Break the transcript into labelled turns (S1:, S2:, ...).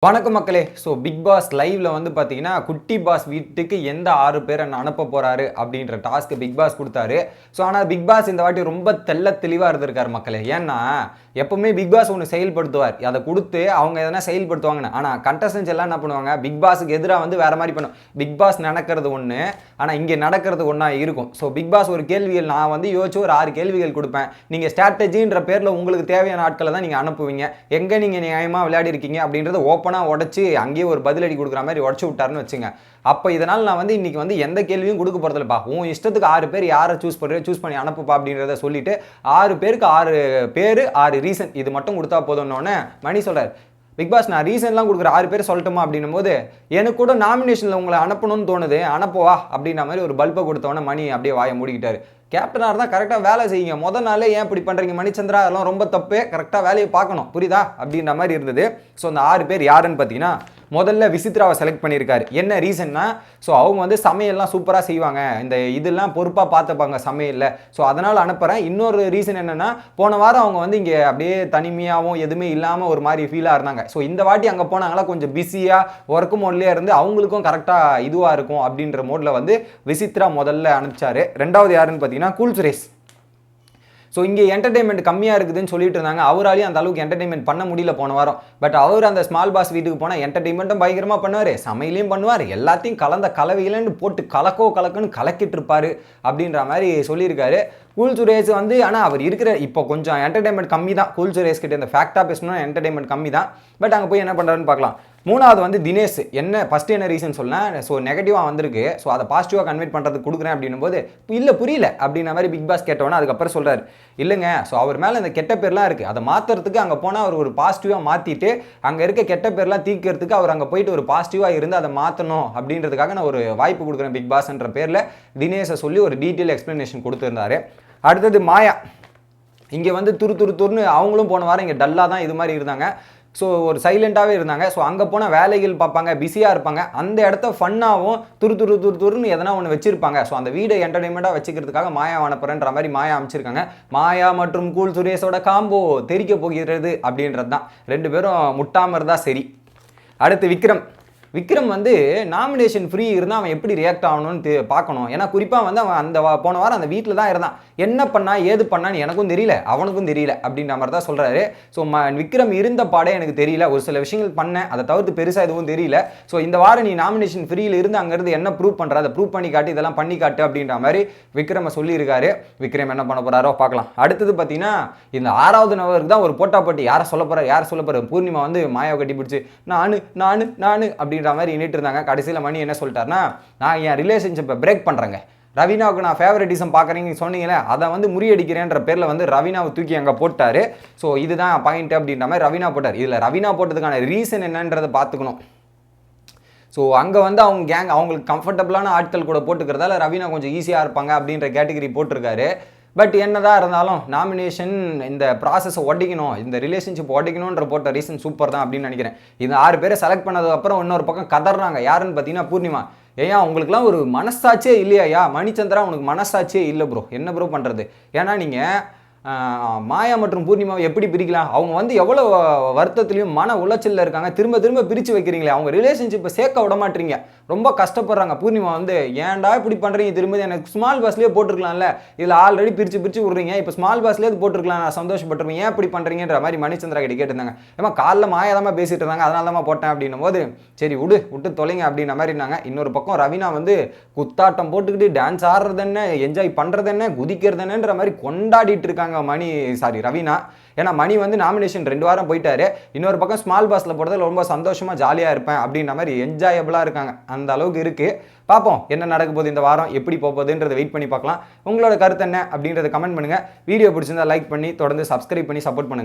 S1: வணக்கம் மக்களே. So big pass லைவ்ல வந்து பார்த்தீங்கன்னா குட்டி பாஸ் வீட்டுக்கு எந்த 6 பேரை அனுப்ப போறாரு அப்படின்ற டாஸ்க் பிக் பாஸ் கொடுத்தாரு. ஸோ ஆனால் பிக் பாஸ் இந்த வாட்டி ரொம்ப தெளிவாக இருந்திருக்காரு மக்களே. ஏன்னா எப்பவுமே பிக் பாஸ் ஒன்று செயல்படுத்துவார், அதை கொடுத்து அவங்க எதனா செயல்படுத்துவாங்கன்னு. ஆனால் கண்டஸ்டன்ஸ் எல்லாம் என்ன பண்ணுவாங்க, பிக் பாஸுக்கு எதிராக வந்து வேற மாதிரி பண்ணும். பிக் பாஸ் நடக்கிறது ஒன்று, ஆனால் இங்கே நடக்கிறது ஒன்றா இருக்கும். ஸோ பிக் பாஸ் ஒரு கேள்விகள் நான் வந்து யோசிச்சு ஒரு 6 கேள்விகள் கொடுப்பேன். நீங்கள் ஸ்ட்ராட்டஜின்ற பேரில் உங்களுக்கு தேவையான ஆட்களை தான் நீங்கள் அனுப்புவீங்க. எங்கே நீங்கள் நியாயமாக விளையாடி இருக்கீங்க அப்படின்றது ஓப்பனாக உடச்சி அங்கேயே ஒரு பதிலடி கொடுக்குற மாதிரி உடச்சு விட்டாருன்னு வச்சுங்க. அப்போ இதனால் நான் வந்து இன்னைக்கு வந்து எந்த கேள்வியும் கொடுக்க போகிறதில்லப்பா, உன் இஷ்டத்துக்கு 6 பேர் யாரை சூஸ் பண்ணி அனுப்புப்பா அப்படின்றத சொல்லிட்டு 6 பேருக்கு 6 பேர் 6 ரீசன் இது மட்டும் கொடுத்தா போதும்னோடனே மணி சொல்கிறார், பிக் பாஸ் நான் ரீசன்லாம் கொடுக்குற 6 பேர் சொல்லட்டுமா அப்படின்னும் போது எனக்கு கூட நாமினேஷனில் உங்களை அனுப்பணும்னு தோணுது, அனுப்புவா அப்படின்ற மாதிரி ஒரு பல்பை கொடுத்தோன்னே மணி அப்படியே வாயை மூடிக்கிட்டாரு. கேப்டனாக இருந்தால் கரெக்டாக வேலை செய்யுங்க, முதல் நாளே ஏன் இப்படி பண்ணுறீங்க மணிச்சந்திரா, அதெல்லாம் ரொம்ப தப்பு, கரெக்டாக வேலையை பார்க்கணும் புரியுதா அப்படின்ற மாதிரி இருந்தது. ஸோ அந்த 6 பேர் யாருன்னு பார்த்தீங்கன்னா, முதல்ல விசித்ராவை செலக்ட் பண்ணியிருக்காரு. என்ன ரீசன்னா, ஸோ அவங்க வந்து சமையல்லாம் சூப்பராக செய்வாங்க, இந்த இதெல்லாம் பொறுப்பாக பார்த்துப்பாங்க சமையலில், ஸோ அதனால் அனுப்புகிறேன். இன்னொரு ரீசன் என்னென்னா, போன வாரம் அவங்க வந்து இங்கே அப்படியே தனிமையாகவும் எதுவுமே இல்லாமல் ஒரு மாதிரி ஃபீலாக இருந்தாங்க. ஸோ இந்த வாட்டி அங்கே போனாங்களா கொஞ்சம் பிஸியாக ஒர்க்கு மோட்லேயே இருந்து அவங்களுக்கும் கரெக்டாக இதுவாக இருக்கும் அப்படின்ற மோடில் வந்து விசித்ரா முதல்ல அனுப்பிச்சாரு. ரெண்டாவது யாருன்னு பார்த்தீங்கன்னா கூல் சுரேஷ். ஸோ இங்கே என்டர்டைன்மெண்ட் கம்மியாக இருக்குதுன்னு சொல்லிட்டு இருந்தாங்க, அவராலையும் அந்த அளவுக்கு என்டர்டைன்மெண்ட் பண்ண முடியல போன வாரம். பட் அவர் அந்த ஸ்மால் பாஸ் வீட்டுக்கு போனால் என்டர்டைன்மெண்ட்டும் பயங்கரமாக பண்ணுவார், சமையலையும் பண்ணுவார், எல்லாத்தையும் கலந்த கலவையிலன்னு போட்டு கலக்குன்னு கலக்கிட்டு இருப்பார் அப்படின்ற மாதிரி சொல்லியிருக்காரு. கூல் சுரேஷ் வந்து ஆனால் அவர் இருக்கிற இப்போ கொஞ்சம் என்டர்டைன்மெண்ட் கம்மி தான். கூல் சுரேஷ் கிட்ட இந்த ஃபேக்டாக பேசணும்னா என்டர்டைன்மெண்ட் கம்மி தான். பட் அங்கே போய் என்ன பண்ணுறாருன்னு பார்க்கலாம். மூணாவது வந்து தினேஷ். ஃபஸ்ட்டு என்ன ரீசன் சொன்னேன், ஸோ நெகட்டிவாக வந்திருக்கு, ஸோ அதை பாசிட்டிவாக கன்வெர்ட் பண்ணுறதுக்கு கொடுக்குறேன் அப்படின்னும் போது இல்லை புரியல அப்படின்ற மாதிரி பிக் பாஸ் கேட்டவொன்னே அதுக்கப்புறம் சொல்கிறார், இல்லைங்க ஸோ அவர் மேலே இந்த கெட்ட பேர்லாம் இருக்குது, அதை மாற்றுறதுக்கு அங்கே போனால் அவர் ஒரு பாசிட்டிவாக மாற்றிட்டு அங்கே இருக்க கெட்ட பேர்லாம் தீர்க்கிறதுக்கு அவர் அங்கே போயிட்டு ஒரு பாசிட்டிவாக இருந்து அதை மாற்றணும் அப்படின்றதுக்காக நான் ஒரு வாய்ப்பு கொடுக்குறேன் பிக் பாஸ்ன்ற பேரில் தினேஷை சொல்லி ஒரு டீட்டெயில் எக்ஸ்ப்ளனேஷன் கொடுத்துருந்தாரு. அடுத்தது மாயா. இங்கே வந்து துருன்னு அவங்களும் போன வாரம் இங்கே டல்லாக தான் இது மாதிரி இருந்தாங்க, ஸோ ஒரு சைலண்ட்டாகவே இருந்தாங்க. ஸோ அங்கே போனால் வேலைகள் பார்ப்பாங்க, பிஸியாக இருப்பாங்க, அந்த இடத்த ஃபன்னாகவும் துருன்னு எதனா ஒன்று வச்சிருப்பாங்க. ஸோ அந்த வீடை என்டர்டைன்மெண்ட்டாக வச்சுக்கிறதுக்காக மாயா அனுப்புறேன்ற மாதிரி மாயா அமைச்சிருக்காங்க. மாயா மற்றும் கூல் சுரேஷோட காம்போ தெரிக்க போகிறது அப்படின்றது தான். 2 பேரும் முட்டாமல் இருந்தால் சரி. அடுத்து விக்ரம் வந்து நாமினேஷன் ஃப்ரீ இருந்தால் அவன் எப்படி ரியாக்ட் ஆகணும்னு பார்க்கணும். ஏன்னா குறிப்பாக வந்து அவன் அந்த போன வாரம் அந்த வீட்டில் தான் இருந்தான், என்ன பண்ணா ஏது பண்ணான்னு எனக்கும் தெரியல அவனுக்கும் தெரியல அப்படின்ற மாதிரி தான் சொல்கிறாரு. ஸோ விக்ரம் இருந்த பாடே எனக்கு தெரியல, ஒரு சில விஷயங்கள் பண்ணேன், அதை தவிர்த்து பெருசாக எதுவும் தெரியல. ஸோ இந்த வாரம் நீ நாமினேஷன் ஃப்ரீயில் இருந்து அங்கேருந்து என்ன ப்ரூவ் பண்ணுற, அதை ப்ரூவ் பண்ணி காட்டு, இதெல்லாம் பண்ணி காட்டு அப்படின்ற மாதிரி விக்ரமை சொல்லியிருக்காரு. விக்ரம் என்ன பண்ண போகிறாரோ பார்க்கலாம். அடுத்தது பார்த்தீங்கன்னா இந்த 6வது நபருக்கு தான் ஒரு போட்டாப்பட்டி, யாரை சொல்ல போகிறார் பூர்ணிமா வந்து மாயாவை கட்டி பிடிச்சி நான் அப்படின்ற மாதிரி எண்ணிட்டு இருந்தாங்க. கடைசியில் மணி என்ன சொல்லிட்டாருன்னா, நான் என் ரிலேஷன்ஷிப்பை பிரேக் பண்ணுறேங்க, ரவீனாவுக்கு நான் ஃபேவரட்டிசம் பார்க்குறீங்கன்னு சொன்னீங்களே அதை வந்து முறியடிக்கிறேன்ற பேரில் வந்து ரவீனாவை தூக்கி அங்கே போட்டார். ஸோ இதுதான் பாயிண்ட் அப்படின்ற மாதிரி ரவீனா போட்டார். இதில் ரவீனா போட்டதுக்கான ரீசன் என்னன்றதை பார்த்துக்கணும். ஸோ அங்கே வந்து அவங்க கேங் அவங்களுக்கு கம்ஃபர்டபுளான ஆட்கள் கூட போட்டுக்கிறதால ரவீனா கொஞ்சம் ஈஸியாக இருப்பாங்க அப்படின்ற கேட்டகரி போட்டிருக்காரு. பட் என்னதான் இருந்தாலும் நாமினேஷன் இந்த ப்ராசஸை ஒட்டிக்கணும், இந்த ரிலேஷன்ஷிப் ஒட்டிக்கணுன்ற போட்ட ரீசன் சூப்பர் தான் அப்படின்னு நினைக்கிறேன். இந்த 6 பேரை செலக்ட் பண்ணதுக்கப்புறம் இன்னொரு பக்கம் கதறாங்க. யாருன்னு பார்த்தீங்கன்னா பூர்ணிமா. ஏயா உங்களுக்குலாம் ஒரு மனசாட்சியே இல்லையா மணிச்சந்திரா, உனக்கு மனசாட்சியே இல்லை ப்ரோ, என்ன ப்ரோ பண்ணுறது? ஏன்னா நீங்கள் மாயா மற்றும் பூர்ணிமாவை எப்படி பிரிக்கலாம்? அவங்க வந்து எவ்வளோ வருத்தத்துலையும் மன உளைச்சலில் இருக்காங்க, திரும்ப பிரித்து வைக்கிறீங்களே, அவங்க ரிலேஷன்ஷிப்பை சேர்க்க விட மாட்டீங்க, ரொம்ப கஷ்டப்படுறாங்க. பூர்ணிமா வந்து ஏன்டா இப்படி பண்ணுறீங்க, திரும்ப எனக்கு ஸ்மால் பாஸ்லேயே போட்டிருக்கலாம்ல, இதில் ஆல்ரெடி பிரித்து விட்றீங்க, இப்போ ஸ்மால் பாஸ்லேயே போட்டிருக்கலாம், நான் சந்தோஷப்பட்டுருவேன், ஏன் இப்படி பண்ணுறீங்கன்ற மாதிரி மணிச்சந்திரா கிட்ட கேட்டிருந்தாங்க. ஏமா காலைல மாயா தான் பேசிட்டு இருந்தாங்க, அதனால தான் போட்டேன் அப்படின்னும் போது சரி விட்டு தொலைங்க அப்படின்ற மாதிரி இருந்தாங்க. இன்னொரு பக்கம் ரவீனா வந்து குத்தாட்டம் போட்டுக்கிட்டு டான்ஸ் ஆடுறது என்ன, என்ஜாய் பண்ணுறது என்ன, குதிக்கிறது என்னன்ற மாதிரி கொண்டாடிட்டு இருக்காங்க ரவீனா. ஏன்னா மணி வந்து நாமினேஷன் 2 வாரம் போயிட்டாரு. இன்னொரு பக்கம் ஸ்மால் பாஸ்ல போடுறதுல ரொம்ப சந்தோஷமா ஜாலியா இருப்பேன் அப்படின்ற மாதிரி என்ஜாயபிளா இருக்காங்க. அந்த அளவுக்கு இருக்கு. பார்ப்போம் என்ன நடக்க போகுது இந்த வாரம், எப்படி போகுதுன்றதை வெயிட் பண்ணி பார்க்கலாம். உங்களோட கருத்து என்ன அப்படின்றத கமெண்ட் பண்ணுங்க. வீடியோ பிடிச்சிருந்தா லைக் பண்ணி தொடர்ந்து சப்ஸ்கிரைப் பண்ணி சப்போர்ட் பண்ணுங்க.